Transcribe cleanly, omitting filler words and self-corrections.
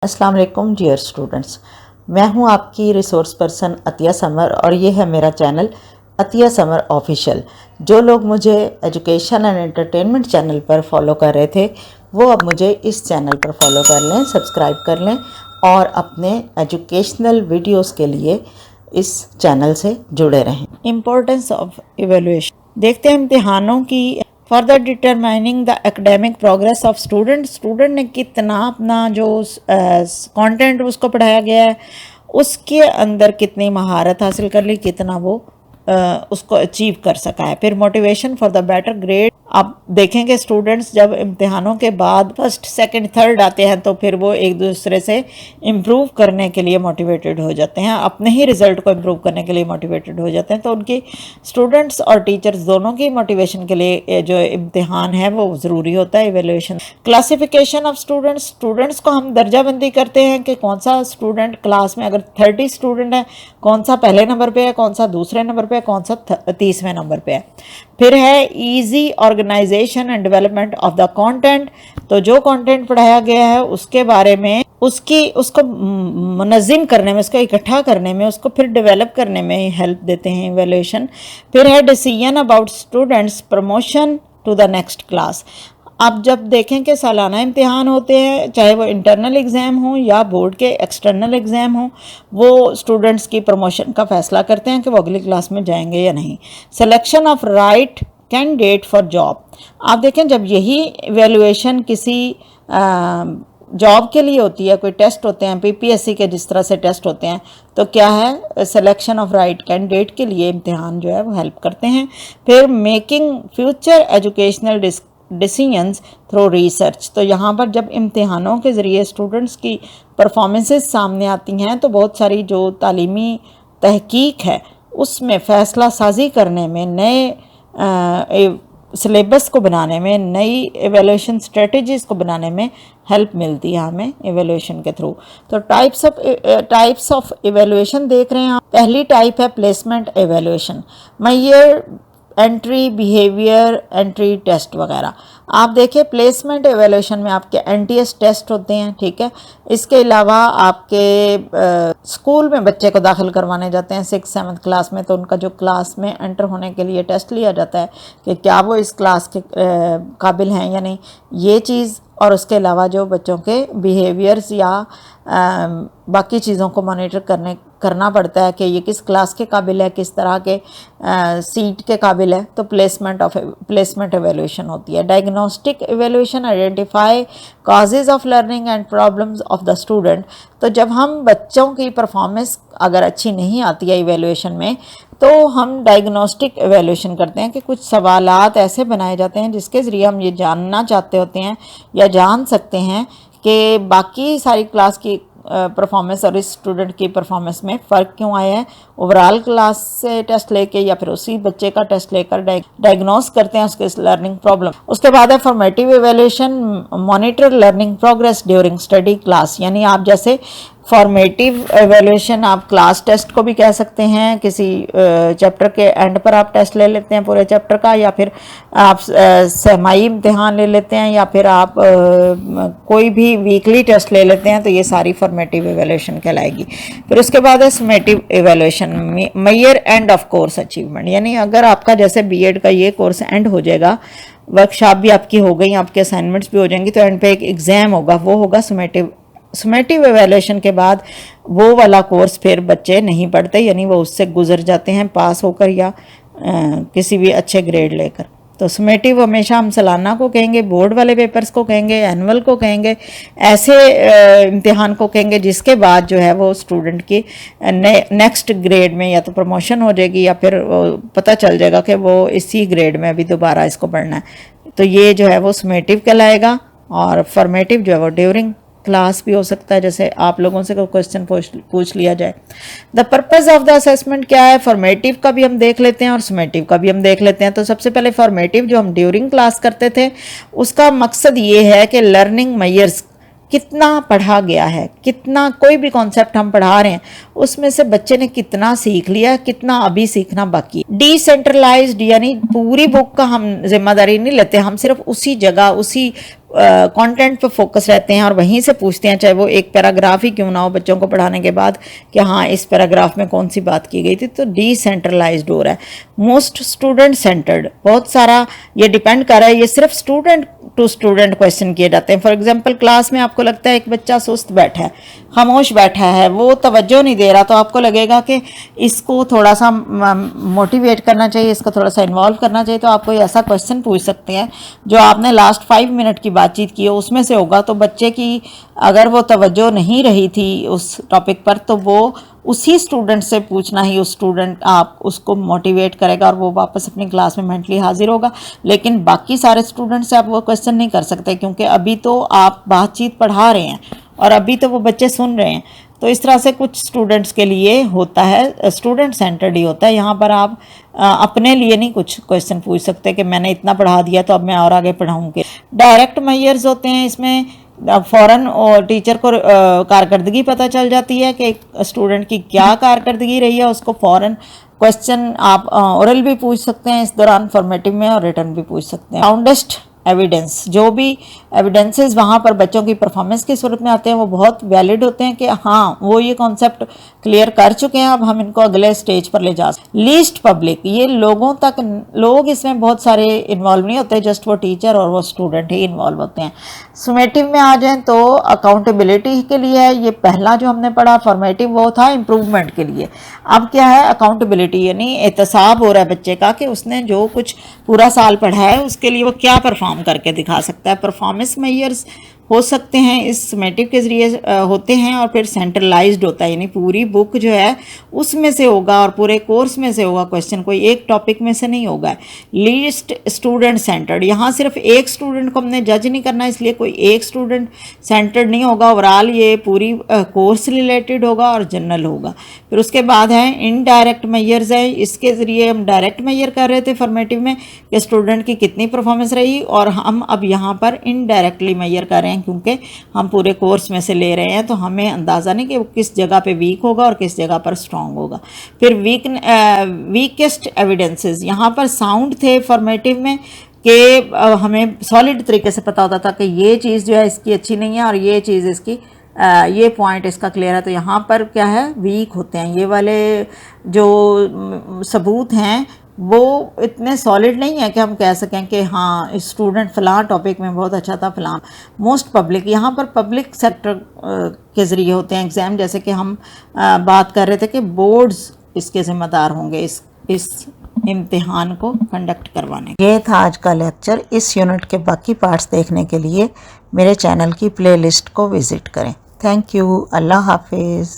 अस्सलाम वालेकुम dear students, मैं हूं आपकी रिसोर्स पर्सन अतिया समर और ये है मेरा चैनल अतिया समर ऑफिशियल। जो लोग मुझे एजुकेशन एंड एंटरटेनमेंट चैनल पर फॉलो कर रहे थे वो अब मुझे इस चैनल पर फॉलो कर लें, सब्सक्राइब कर लें और अपने एजुकेशनल वीडियोस के लिए इस चैनल से जुड़े रहें। इम्पोर्टेंस ऑफ इवेलुएशन देखते हैं इम्तिहानों की। Further determining the academic progress of student ने कितना अपना जो कंटेंट उसको पढ़ाया गया है उसके अंदर कितनी महारत हासिल कर ली, कितना वो उसको अचीव कर सका है। फिर motivation for the better grade. आप देखेंगे स्टूडेंट्स जब इम्तिहानों के बाद फर्स्ट सेकंड थर्ड आते हैं तो फिर वो एक दूसरे से इम्प्रूव करने के लिए मोटिवेटेड हो जाते हैं, अपने ही रिजल्ट को इम्प्रूव करने के लिए मोटिवेटेड हो जाते हैं। तो उनकी स्टूडेंट्स और टीचर्स दोनों की मोटिवेशन के लिए जो इम्तिहान है वो ज़रूरी होता है। इवेल्युएशन क्लासिफिकेशन ऑफ स्टूडेंट्स को हम दर्जाबंदी करते हैं कि कौन सा स्टूडेंट क्लास में, अगर 30 स्टूडेंट है कौन सा पहले नंबर पे है, कौन सा दूसरे नंबर पे है, कौन सा 30वें नंबर पे है। फिर है easy organization and development of the content. तो जो कंटेंट पढ़ाया गया है उसके बारे में उसको मुनज़्ज़म करने में, उसको इकट्ठा करने में, उसको फिर डेवलप करने में हेल्प देते हैं इवैल्यूएशन। फिर है decision about students promotion to the next class. आप जब देखें कि सालाना इम्तिहान होते हैं, चाहे वो इंटरनल एग्ज़ाम हो या बोर्ड के एक्सटर्नल एग्ज़ाम हो, वो स्टूडेंट्स की प्रमोशन का फ़ैसला करते हैं कि वो अगली क्लास में जाएंगे या नहीं। Selection of right candidate for job. आप देखें जब यही इवैल्यूएशन किसी जॉब के लिए होती है, कोई टेस्ट होते हैं पीपीएससी के जिस तरह से टेस्ट होते हैं, तो क्या है सिलेक्शन ऑफ राइट कैंडिडेट के लिए इम्तिहान जो है वो हेल्प करते हैं। फिर making future educational decisions through research. तो यहाँ पर जब इम्तिहानों के ज़रिए स्टूडेंट्स की परफॉर्मेंसेस सामने आती हैं तो बहुत सारी जो तालीमी तहकीक है उसमें फ़ैसला साजी करने में, नए सिलेबस को बनाने में, नई एवेल्यूएशन स्ट्रेटजीज़ को बनाने में हेल्प मिलती है हमें एवेल्यूएशन के थ्रू। तो टाइप्स ऑफ एवेल्यूएशन देख रहे हैं आप। पहली टाइप है placement evaluation, measure entry behaviour entry test वगैरह। आप देखिए प्लेसमेंट एवेल्यूएशन में आपके एनटीएस टेस्ट होते हैं, ठीक है। इसके अलावा आपके स्कूल में बच्चे को दाखिल करवाने जाते हैं 6th-7th क्लास में, तो उनका जो क्लास में एंटर होने के लिए टेस्ट लिया जाता है कि क्या वो इस क्लास के काबिल हैं या नहीं, ये चीज़। और उसके अलावा जो बच्चों के बिहेवियर्स या बाकी चीज़ों को मॉनिटर करना पड़ता है कि ये किस क्लास के काबिल है, किस तरह के सीट के काबिल है, तो प्लेसमेंट एवेल्यूएशन होती है। Diagnostic evaluation identify causes of learning and problems of the student. तो जब हम बच्चों की परफॉर्मेंस अगर अच्छी नहीं आती है इवेल्यूएशन में तो हम डायग्नोस्टिक एवेल्यूएशन करते हैं कि कुछ सवालात ऐसे बनाए जाते हैं जिसके ज़रिए हम ये जानना चाहते होते हैं या जान सकते हैं कि बाकी सारी क्लास की परफॉर्मेंस और इस स्टूडेंट की परफॉर्मेंस में फ़र्क क्यों आया है। ओवरऑल क्लास से टेस्ट लेके या फिर उसी बच्चे का टेस्ट लेकर डायग्नोस करते हैं उसके लर्निंग प्रॉब्लम। उसके बाद है formative evaluation, monitor learning progress during study class. यानी आप जैसे फॉर्मेटिव एवेल्यूएशन आप क्लास टेस्ट को भी कह सकते हैं, किसी चैप्टर के एंड पर आप टेस्ट ले लेते हैं पूरे चैप्टर का, या फिर आप सहमाई इम्तिहान ले लेते हैं, या फिर आप कोई भी वीकली टेस्ट ले लेते हैं, तो ये सारी फॉर्मेटिव एवेल्यूएशन कहलाएगी। फिर उसके बाद है summative evaluation, measure end of course achievement. यानी अगर आपका जैसे बीएड का ये कोर्स एंड हो जाएगा, वर्कशॉप भी आपकी हो गई, आपके असाइनमेंट्स भी हो जाएंगी, तो एंड पे एक एग्ज़ाम होगा, वो होगा समेटिव एवेल्यूएशन के बाद वो वाला कोर्स फिर बच्चे नहीं पढ़ते, यानी वो उससे गुजर जाते हैं पास होकर या किसी भी अच्छे ग्रेड लेकर। तो समेटिव हमेशा हम सालाना को कहेंगे, बोर्ड वाले पेपर्स को कहेंगे, एनुअल को कहेंगे, ऐसे इम्तिहान को कहेंगे जिसके बाद जो है वो स्टूडेंट की नेक्स्ट ग्रेड में या तो प्रमोशन हो जाएगी या फिर पता चल जाएगा कि वो इसी ग्रेड में अभी दोबारा इसको पढ़ना है। तो ये जो है वो समेटिव कहलाएगा। और फॉर्मेटिव जो है वो ड्यूरिंग क्लास भी हो सकता है, जैसे आप लोगों से कोई क्वेश्चन पूछ लिया जाए। The purpose of the assessment क्या है, फॉर्मेटिव का भी हम देख लेते हैं और समेटिव का भी हम देख लेते हैं। तो सबसे पहले फॉर्मेटिव जो हम ड्यूरिंग क्लास करते थे उसका मकसद ये है कि लर्निंग मेजर्स कितना पढ़ा गया है, कितना कोई भी कॉन्सेप्ट हम पढ़ा रहे हैं उसमें से बच्चे ने कितना सीख लिया, कितना अभी सीखना बाकी। डिसेंट्रलाइज्ड यानी पूरी बुक का हम जिम्मेदारी नहीं लेते, हम सिर्फ उसी जगह उसी कंटेंट पे फोकस रहते हैं और वहीं से पूछते हैं, चाहे वो एक पैराग्राफ ही क्यों ना हो बच्चों को पढ़ाने के बाद, कि हाँ इस पैराग्राफ में कौन सी बात की गई थी। तो डिसेंट्रलाइज्ड हो रहा है, मोस्ट स्टूडेंट सेंटर्ड। बहुत सारा ये डिपेंड कर रहा है, ये सिर्फ स्टूडेंट टू स्टूडेंट क्वेश्चन किए जाते हैं। फॉर एग्जांपल क्लास में आपको लगता है एक बच्चा सुस्त बैठा है, खामोश बैठा है, वो तवज्जो नहीं दे रहा, तो आपको लगेगा कि इसको थोड़ा सा मोटिवेट करना चाहिए, इसको थोड़ा सा इन्वॉल्व करना चाहिए। तो आप कोई ऐसा क्वेश्चन पूछ सकते हैं जो आपने लास्ट 5 मिनट की बातचीत की हो उसमें से होगा। तो बच्चे की अगर वो तवज्जो नहीं रही थी उस टॉपिक पर, तो वो उसी स्टूडेंट से पूछना ही उस स्टूडेंट आप उसको मोटिवेट करेगा और वो वापस अपनी क्लास में मेंटली हाजिर होगा। लेकिन बाकी सारे स्टूडेंट से आप वो क्वेश्चन नहीं कर सकते, क्योंकि अभी तो आप बातचीत पढ़ा रहे हैं और अभी तो वो बच्चे सुन रहे हैं। तो इस तरह से कुछ स्टूडेंट्स के लिए होता है, स्टूडेंट सेंटर्ड ही होता है। यहाँ पर आप अपने लिए नहीं कुछ क्वेश्चन पूछ सकते कि मैंने इतना पढ़ा दिया तो अब मैं और आगे पढ़ाऊँगी। डायरेक्ट मेजर्स होते हैं, इसमें फ़ौरन और टीचर को कारकर्दगी पता चल जाती है कि स्टूडेंट की क्या कारकर्दगी रही है, उसको फ़ौरन क्वेश्चन आप ओरल भी पूछ सकते हैं इस दौरान फॉर्मेटिव में, और रिटर्न भी पूछ सकते हैं। साउंडेस्ट एविडेंस, जो भी एविडेंसेस वहाँ पर बच्चों की परफॉर्मेंस की सूरत में आते हैं वो बहुत वैलिड होते हैं कि हाँ वो ये कॉन्सेप्ट क्लियर कर चुके हैं, अब हम इनको अगले स्टेज पर ले जा सकते हैं। लीस्ट पब्लिक, ये लोगों तक, लोग इसमें बहुत सारे इन्वॉल्व नहीं होते, जस्ट वो टीचर और वो स्टूडेंट ही इन्वॉल्व होते हैं। समेटिव में आ जाएं तो अकाउंटेबिलिटी के लिए है, ये पहला जो हमने पढ़ा फॉर्मेटिव वो था इम्प्रूवमेंट के लिए। अब क्या है अकाउंटेबिलिटी, यानी एहतसाब हो रहा है बच्चे का कि उसने जो कुछ पूरा साल पढ़ा है उसके लिए वो क्या परफॉर्म करके दिखा सकता है। परफॉर्मेंस मेजर्स हो सकते हैं इस समेटिव के ज़रिए होते हैं, और फिर सेंट्रलाइज्ड होता है, यानी पूरी बुक जो है उसमें से होगा और पूरे कोर्स में से होगा क्वेश्चन, कोई एक टॉपिक में से नहीं होगा। लीस्ट स्टूडेंट सेंटर्ड, यहाँ सिर्फ एक स्टूडेंट को हमने जज नहीं करना, इसलिए कोई एक स्टूडेंट सेंटर्ड नहीं होगा, ओवरऑल ये पूरी कोर्स रिलेटेड होगा और जनरल होगा। फिर उसके बाद है इनडायरेक्ट मेजर्स है, इसके ज़रिए हम डायरेक्ट मेजर कर रहे थे फॉर्मेटिव में कि स्टूडेंट की कितनी परफॉर्मेंस रही, और हम अब यहाँ पर इनडायरेक्टली मेजर कर रहे हैं क्योंकि हम पूरे कोर्स में से ले रहे हैं, तो हमें अंदाज़ा नहीं कि वो किस जगह पे वीक होगा और किस जगह पर स्ट्रांग होगा। फिर वीकेस्ट एविडेंसेस, यहाँ पर साउंड थे फॉर्मेटिव में कि हमें सॉलिड तरीके से पता होता था कि ये चीज़ जो है इसकी अच्छी नहीं है और ये चीज़ इसकी ये पॉइंट इसका क्लियर है। तो यहाँ पर क्या है वीक होते हैं, ये वाले जो सबूत हैं वो इतने सॉलिड नहीं है कि हम कह सकें कि हाँ स्टूडेंट फ़लाँ टॉपिक में बहुत अच्छा था फ़लाँ। मोस्ट पब्लिक, यहाँ पर पब्लिक सेक्टर के ज़रिए होते हैं एग्ज़ाम, जैसे कि हम बात कर रहे थे कि बोर्ड्स इसके ज़िम्मेदार होंगे इस इम्तिहान को कंडक्ट करवाने। ये था आज का लेक्चर। इस यूनिट के बाकी पार्ट्स देखने के लिए मेरे चैनल की प्लेलिस्ट को विज़िट करें। Thank you. अल्लाह हाफिज़।